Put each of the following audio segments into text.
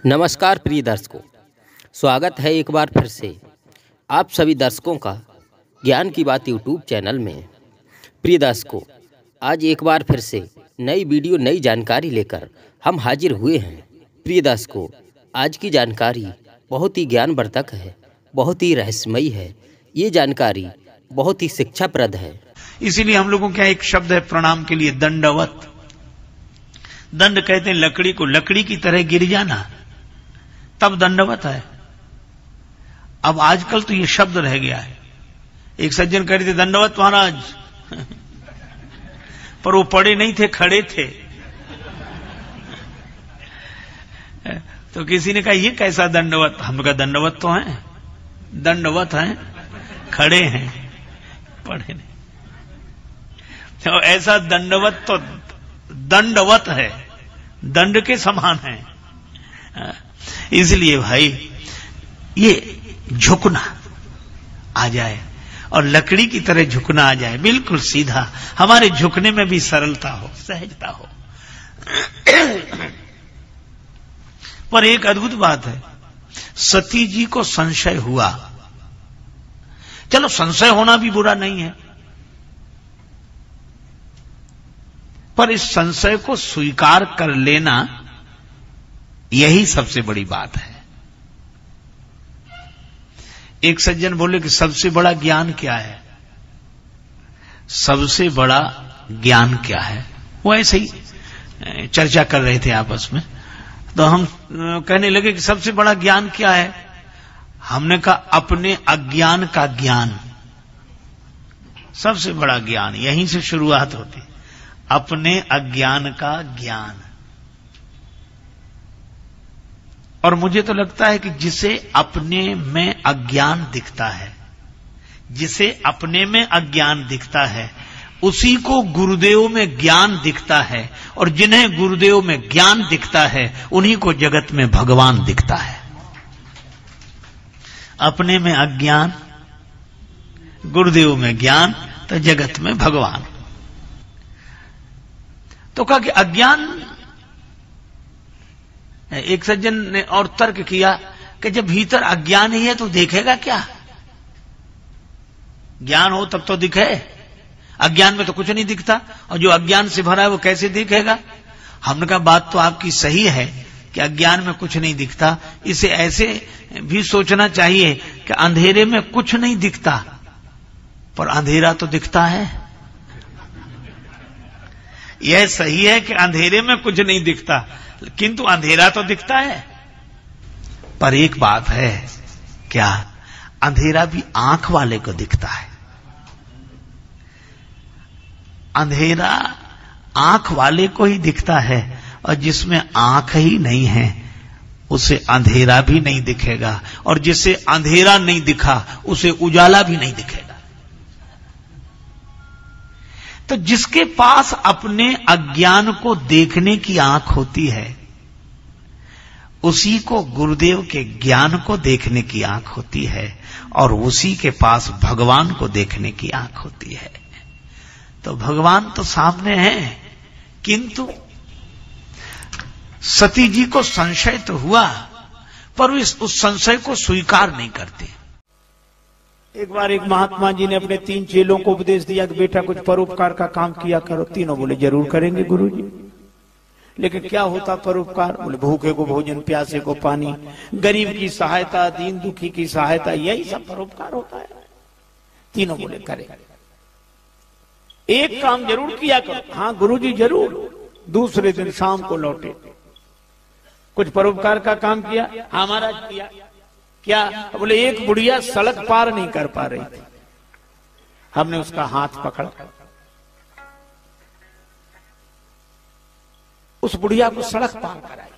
नमस्कार प्रिय दर्शकों, स्वागत है एक बार फिर से आप सभी दर्शकों का ज्ञान की बात यूट्यूब चैनल में। प्रिय दर्शकों, आज एक बार फिर से नई वीडियो नई जानकारी लेकर हम हाजिर हुए हैं। प्रिय दर्शकों, आज की जानकारी बहुत ही ज्ञानवर्धक है, बहुत ही रहस्यमयी है। ये जानकारी बहुत ही शिक्षाप्रद है। इसीलिए हम लोगों का एक शब्द है प्रणाम के लिए, दंडवत। दंड कहते हैं लकड़ी को, लकड़ी की तरह गिर जाना, तब दंडवत है। अब आजकल तो ये शब्द रह गया है। एक सज्जन कह रहे थे दंडवत महाराज पर वो पड़े नहीं थे, खड़े थे। तो किसी ने कहा ये कैसा दंडवत? हमने कहा दंडवत तो है, दंडवत है, खड़े हैं, पड़े नहीं। तो ऐसा दंडवत तो दंडवत है, दंड के समान है। इसलिए भाई ये झुकना आ जाए और लकड़ी की तरह झुकना आ जाए, बिल्कुल सीधा। हमारे झुकने में भी सरलता हो, सहजता हो। पर एक अद्भुत बात है, सती जी को संशय हुआ। चलो, संशय होना भी बुरा नहीं है, पर इस संशय को स्वीकार कर लेना यही सबसे बड़ी बात है। एक सज्जन बोले कि सबसे बड़ा ज्ञान क्या है? सबसे बड़ा ज्ञान क्या है? वो ऐसे ही चर्चा कर रहे थे आपस में, तो हम कहने लगे कि सबसे बड़ा ज्ञान क्या है? हमने कहा अपने अज्ञान का ज्ञान। सबसे बड़ा ज्ञान यहीं से शुरुआत होती, अपने अज्ञान का ज्ञान। और मुझे तो लगता है कि जिसे अपने में अज्ञान दिखता है, जिसे अपने में अज्ञान दिखता है, उसी को गुरुदेव में ज्ञान दिखता है, और जिन्हें गुरुदेव में ज्ञान दिखता है उन्हीं को जगत में भगवान दिखता है। अपने में अज्ञान, गुरुदेव में ज्ञान, तो जगत में भगवान। तो कहा कि अज्ञान, एक सज्जन ने और तर्क किया कि जब भीतर अज्ञान ही है तो देखेगा क्या? ज्ञान हो तब तो दिखे, अज्ञान में तो कुछ नहीं दिखता, और जो अज्ञान से भरा है वो कैसे दिखेगा? हमने कहा बात तो आपकी सही है कि अज्ञान में कुछ नहीं दिखता। इसे ऐसे भी सोचना चाहिए कि अंधेरे में कुछ नहीं दिखता, पर अंधेरा तो दिखता है। यह सही है कि अंधेरे में कुछ नहीं दिखता, किंतु अंधेरा तो दिखता है। पर एक बात है, क्या? अंधेरा भी आंख वाले को दिखता है। अंधेरा आंख वाले को ही दिखता है, और जिसमें आंख ही नहीं है उसे अंधेरा भी नहीं दिखेगा, और जिसे अंधेरा नहीं दिखा उसे उजाला भी नहीं दिखेगा। तो जिसके पास अपने अज्ञान को देखने की आंख होती है, उसी को गुरुदेव के ज्ञान को देखने की आंख होती है, और उसी के पास भगवान को देखने की आंख होती है। तो भगवान तो सामने है, किंतु सती जी को संशय तो हुआ, पर उस संशय को स्वीकार नहीं करते। एक बार एक महात्मा जी ने अपने 3 चेलों को उपदेश दिया कि बेटा कुछ परोपकार का काम किया करो। तीनों बोले जरूर करेंगे गुरुजी। लेकिन क्या होता परोपकार? बोले भूखे को भोजन, प्यासे को पानी, गरीब की सहायता, दीन दुखी की सहायता, यही सब परोपकार होता है। तीनों बोले करें। एक काम जरूर किया करो। हाँ गुरुजी जरूर। दूसरे दिन शाम को लौटे, कुछ परोपकार का काम किया। हाँ महाराज किया। क्या? बोले एक बुढ़िया सड़क पार नहीं कर पा रही थी, हमने उसका हाथ पकड़ा, उस बुढ़िया को सड़क पार कराई।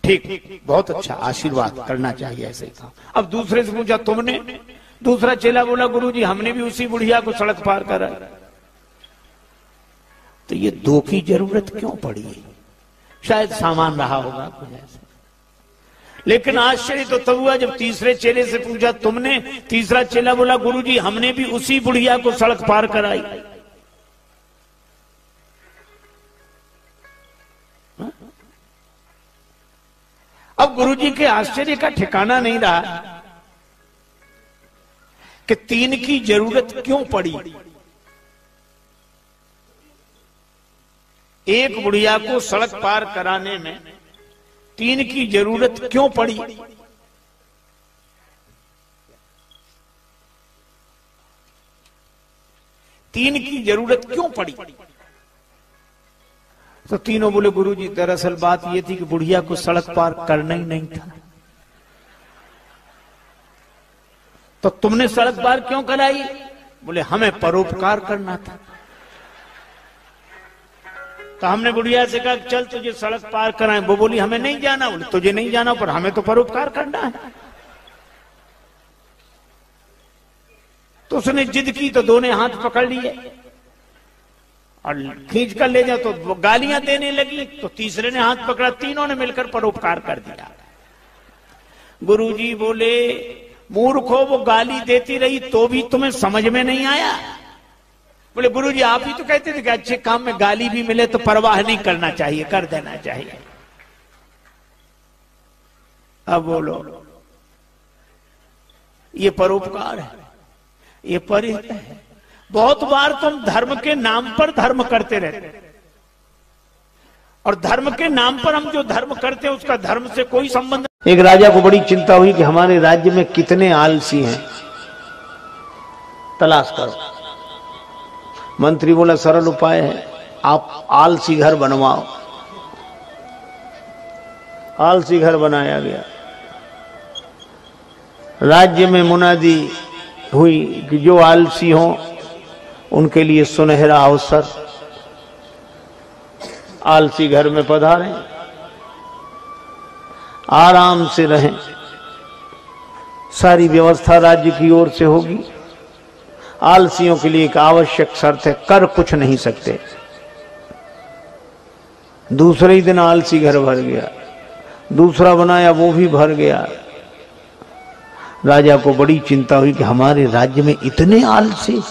ठीक, बहुत अच्छा, आशीर्वाद करना चाहिए ऐसे ही काम। अब दूसरे से पूछा तुमने? दूसरा चेला बोला गुरुजी हमने भी उसी बुढ़िया को सड़क पार कराई। तो ये 2 की जरूरत क्यों पड़ी? शायद सामान रहा होगा कुछ ऐसे। लेकिन आश्चर्य तो तब हुआ जब तीसरे चेले से पूछा तुमने? तीसरा चेला बोला गुरुजी हमने भी उसी बुढ़िया को सड़क पार कराई। अब गुरुजी के आश्चर्य का ठिकाना नहीं रहा कि 3 की जरूरत क्यों पड़ी। एक बुढ़िया को सड़क पार कराने में 3 की जरूरत क्यों पड़ी। तीन की जरूरत क्यों पड़ी। तो तीनों बोले गुरुजी दरअसल बात यह थी कि बुढ़िया को सड़क पार करना ही नहीं था। तो तुमने सड़क पार क्यों कराई। बोले हमें परोपकार करना था। तो हमने बुढ़िया से कहा चल तुझे सड़क पार कराएं। वो बोली हमें नहीं जाना। बोले तुझे नहीं जाना पर हमें तो परोपकार करना है। तो उसने जिद की तो दोनों हाथ पकड़ लिए और खींच कर ले जाओ तो वो गालियां देने लगी। तो तीसरे ने हाथ पकड़ा। तीनों ने मिलकर परोपकार कर दिया। गुरुजी बोले मूर्खो वो गाली देती रही तो भी तुम्हें समझ में नहीं आया। बोले गुरुजी आप ही तो कहते थे कि अच्छे काम में गाली भी मिले तो परवाह नहीं करना चाहिए, कर देना चाहिए। अब बोलो ये परोपकार है, ये परिहित है। बहुत बार तुम धर्म के नाम पर धर्म करते रहते और धर्म के नाम पर हम जो धर्म करते हैं उसका धर्म से कोई संबंध। एक राजा को बड़ी चिंता हुई कि हमारे राज्य में कितने आलसी हैं, तलाश करो। मंत्री बोला सरल उपाय है, आप आलसी घर बनवाओ। आलसी घर बनाया गया। राज्य में मुनादी हुई कि जो आलसी हो उनके लिए सुनहरा अवसर, आलसी घर में पधारें, आराम से रहें। सारी व्यवस्था राज्य की ओर से होगी। आलसियों के लिए एक आवश्यक शर्त है, कर कुछ नहीं सकते। दूसरे ही दिन आलसी घर भर गया। दूसरा बनाया वो भी भर गया। राजा को बड़ी चिंता हुई कि हमारे राज्य में इतने आलसी।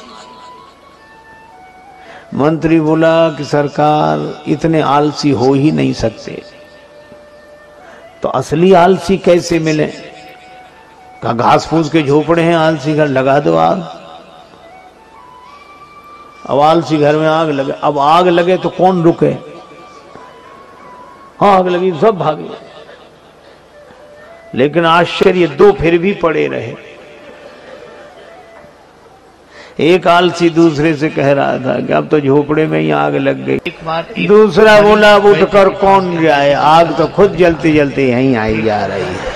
मंत्री बोला कि सरकार इतने आलसी हो ही नहीं सकते, तो असली आलसी कैसे मिले। कहा घास फूस के झोपड़े हैं, आलसी घर लगा दो आग। अब आलसी घर में आग लगे। अब आग लगे तो कौन रुके। आग लगी सब भागे। लेकिन आश्चर्य दो फिर भी पड़े रहे। एक आलसी दूसरे से कह रहा था कि अब तो झोपड़े में ही आग लग गई। दूसरा बोला अब उठकर कौन जाए, आग तो खुद जलते जलते यहीं आई जा रही है।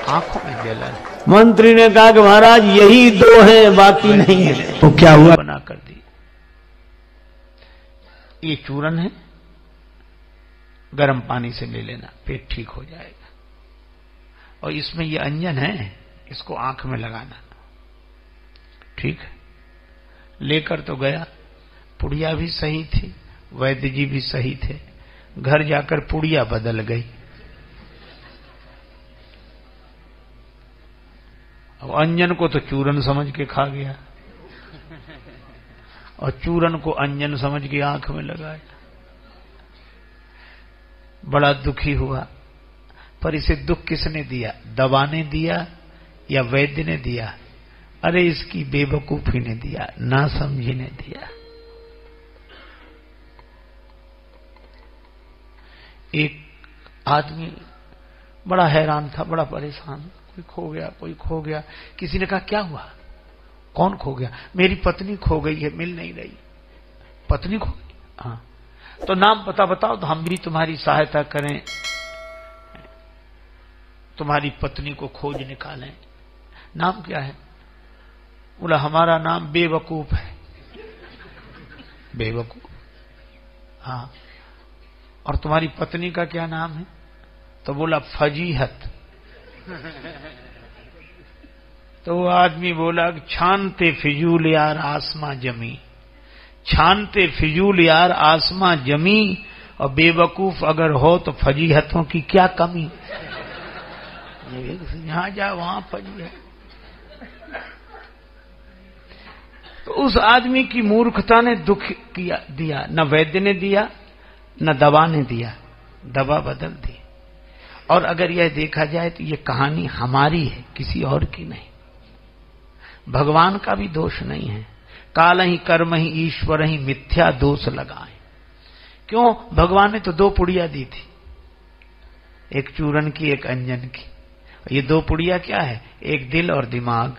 आंखों में जलन। मंत्री ने कहा कि महाराज यही दो हैं, बाकी नहीं है। तो क्या हुआ, बना कर दी। ये चूरन है, गर्म पानी से ले लेना, पेट ठीक हो जाएगा। और इसमें ये अंजन है, इसको आंख में लगाना। ठीक है, लेकर तो गया। पुड़िया भी सही थी, वैद्य जी भी सही थे। घर जाकर पुड़िया बदल गई। अब अंजन को तो चूरन समझ के खा गया और चूरन को अंजन समझ के आंख में लगाया। बड़ा दुखी हुआ। पर इसे दुख किसने दिया, दवा ने दिया या वैद्य ने दिया? अरे इसकी बेवकूफी ने दिया, ना समझी ने दिया। एक आदमी बड़ा हैरान था, बड़ा परेशान। कोई खो गया, कोई खो गया। किसी ने कहा क्या हुआ, कौन खो गया? मेरी पत्नी खो गई है, मिल नहीं रही। पत्नी खो गई? हाँ। तो नाम पता बताओ तो हम भी तुम्हारी सहायता करें, तुम्हारी पत्नी को खोज निकालें। नाम क्या है? बोला हमारा नाम बेवकूफ है। बेवकूफ? हाँ। और तुम्हारी पत्नी का क्या नाम है? तो बोला फजीहत। तो वो आदमी बोला छानते फिजूल यार आसमां जमी, छानते फिजूल यार आसमां जमी, और बेवकूफ अगर हो तो फजीहतों की क्या कमी। यहां जा वहां फजीहत। तो उस आदमी की मूर्खता ने दुख किया दिया। न वैद्य ने दिया, न दवा ने दिया, दवा बदल दी। और अगर यह देखा जाए तो यह कहानी हमारी है, किसी और की नहीं। भगवान का भी दोष नहीं है। काल ही कर्म ही ईश्वर ही मिथ्या दोष लगाए। क्यों? भगवान ने तो 2 पुड़िया दी थी, एक चूरन की एक अंजन की। ये 2 पुड़िया क्या है? एक दिल और दिमाग।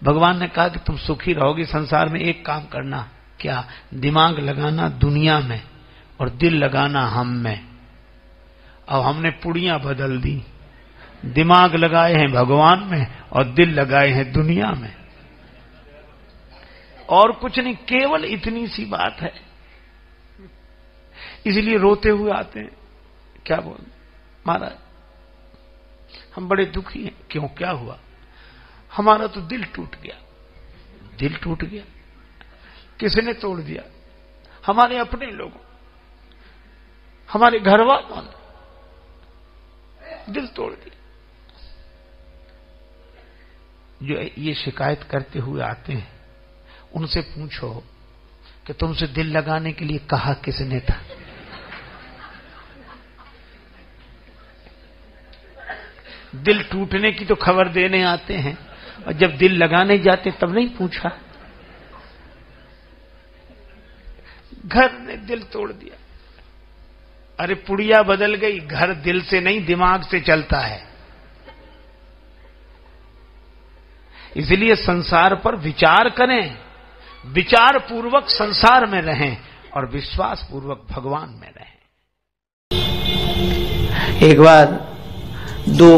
भगवान ने कहा कि तुम सुखी रहोगे संसार में, एक काम करना। क्या? दिमाग लगाना दुनिया में और दिल लगाना हम में। अब हमने पुड़ियां बदल दी, दिमाग लगाए हैं भगवान में और दिल लगाए हैं दुनिया में। और कुछ नहीं, केवल इतनी सी बात है। इसलिए रोते हुए आते हैं। क्या बोल महाराज, हम बड़े दुखी हैं। क्यों? क्या हुआ? हमारा तो दिल टूट गया। दिल टूट गया? किसने तोड़ दिया? हमारे अपने लोगों, हमारे घर वालों ने दिल तोड़ दिया। जो ये शिकायत करते हुए आते हैं, उनसे पूछो कि तुमसे दिल लगाने के लिए कहा किसने था? दिल टूटने की तो खबर देने आते हैं, और जब दिल लगाने जाते तब नहीं पूछा। घर ने दिल तोड़ दिया। अरे पुड़िया बदल गई, घर दिल से नहीं दिमाग से चलता है। इसलिए संसार पर विचार करें, विचार पूर्वक संसार में रहें और विश्वास पूर्वक भगवान में रहें। एक बार 2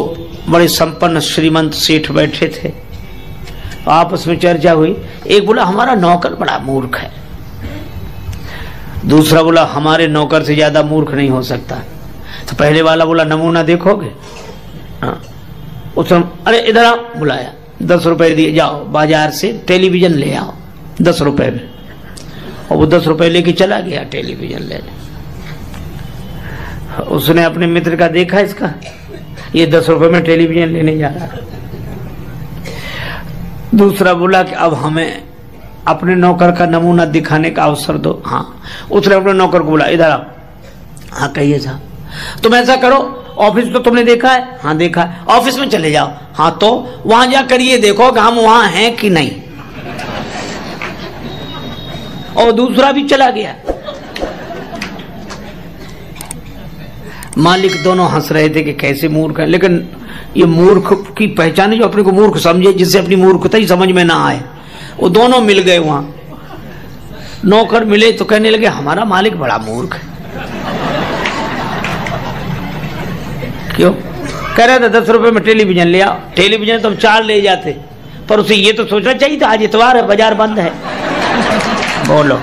बड़े संपन्न श्रीमंत सेठ बैठे थे, आपस में चर्चा हुई। एक बोला हमारा नौकर बड़ा मूर्ख है, दूसरा बोला हमारे नौकर से ज्यादा मूर्ख नहीं हो सकता। तो पहले वाला बोला नमूना देखोगे? हाँ। अरे इधर आओ, बुलाया, 10 रुपए दिए, जाओ बाजार से टेलीविजन ले आओ 10 रुपए में। और वो 10 रुपए लेके चला गया टेलीविजन लेने। उसने अपने मित्र का देखा, इसका ये 10 रुपए में टेलीविजन लेने जा रहा। दूसरा बोला कि अब हमें अपने नौकर का नमूना दिखाने का अवसर दो। हाँ। उसने अपने नौकर को बोला इधर आओ। हाँ कहिए साहब। तुम ऐसा करो, ऑफिस तो तुमने देखा है? हाँ देखा है। ऑफिस में चले जाओ। हाँ तो वहां जाकर ये देखो कि हम वहां हैं कि नहीं। और दूसरा भी चला गया। मालिक दोनों हंस रहे थे कि कैसे मूर्ख है, लेकिन ये मूर्ख की पहचान है जो अपने को मूर्ख समझे, जिससे अपनी मूर्खता ही समझ में ना आए। वो दोनों मिल गए वहां। नौकर मिले तो कहने लगे हमारा मालिक बड़ा मूर्ख है। क्यों? कह रहा था 10 रुपए में टेलीविजन ले आओ। टेलीविजन तो हम 4 ले जाते, पर उसे ये तो सोचना चाहिए था आज इतवार है, बाजार बंद है। बोलो।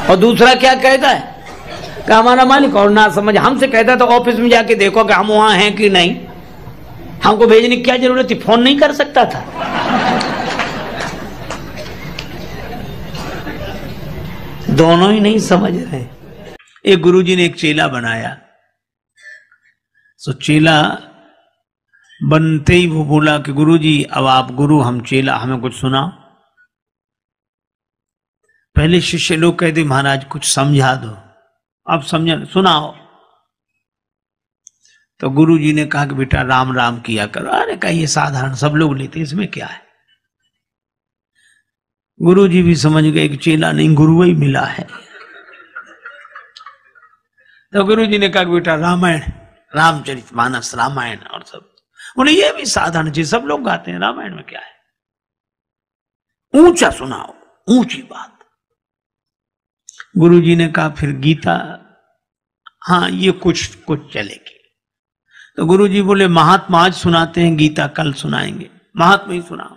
और दूसरा क्या कहता है कि हमारा मालिक और ना समझ हमसे कहता तो ऑफिस में जाके देखो कि हम वहां हैं कि नहीं। हमको भेजने की क्या जरूरत थी? फोन नहीं कर सकता था? दोनों ही नहीं समझ रहे। एक गुरुजी ने एक चेला बनाया। सो चेला बनते ही वो बोला कि गुरुजी अब आप गुरु, हम चेला, हमें कुछ सुनाओ। पहले शिष्य लोग कहते महाराज कुछ समझा दो, अब समझा, सुनाओ। तो गुरुजी ने कहा कि बेटा राम राम किया करो। अरे कहिए साधारण सब लोग लेते, इसमें क्या है। गुरुजी भी समझ गए कि चेला नहीं गुरु ही मिला है। तो गुरुजी ने कहा कि बेटा रामायण, रामचरितमानस, रामायण और सब। बोले ये भी साधारण चीज, सब लोग गाते हैं, रामायण में क्या है। ऊंचा सुनाओ, ऊंची बात। गुरुजी ने कहा फिर गीता, हाँ ये कुछ चलेगी। तो गुरुजी बोले महात्मा आज सुनाते हैं, गीता कल सुनाएंगे, महात्मा ही सुनाओ।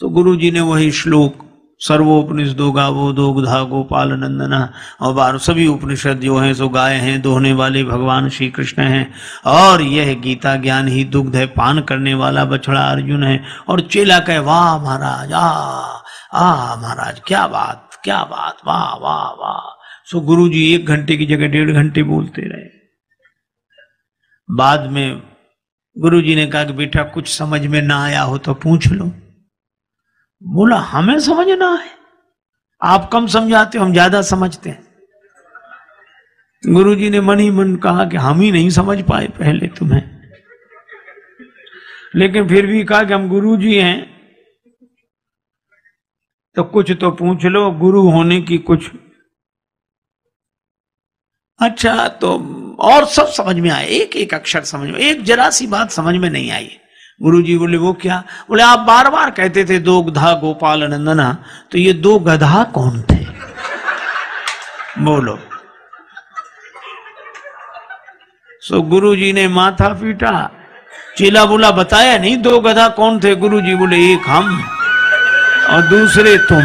तो गुरुजी ने वही श्लोक सर्वोपनिषदो गावो दोग्धा गोपाल नंदना और 12 सभी उपनिषद जो हैं सो गाय हैं, दोहने वाले भगवान श्री कृष्ण हैं। और यह गीता ज्ञान ही दुग्ध है, पान करने वाला बछड़ा अर्जुन है। और चेला कहे वाह महाराज, आ महाराज क्या बात, क्या बात, वाह वाह वाह। सो गुरुजी 1 घंटे की जगह 1.5 घंटे बोलते रहे। बाद में गुरुजी ने कहा कि बेटा कुछ समझ में ना आया हो तो पूछ लो। बोला हमें समझना है, आप कम समझाते हो, हम ज्यादा समझते हैं। गुरुजी ने मन ही मन कहा कि हम ही नहीं समझ पाए पहले तुम्हें, लेकिन फिर भी कहा कि हम गुरुजी हैं तो कुछ तो पूछ लो, गुरु होने की कुछ। अच्छा, तो और सब समझ में आया, एक एक अक्षर समझ में, एक जरा सी बात समझ में नहीं आई। गुरुजी बोले वो क्या? बोले आप बार बार कहते थे दो गधा गोपाल नंदना, तो ये दो गधा कौन थे? बोलो। सो गुरुजी ने माथा पीटा। चेला बोला बताया नहीं दो गधा कौन थे? गुरुजी बोले एक हम और दूसरे तुम।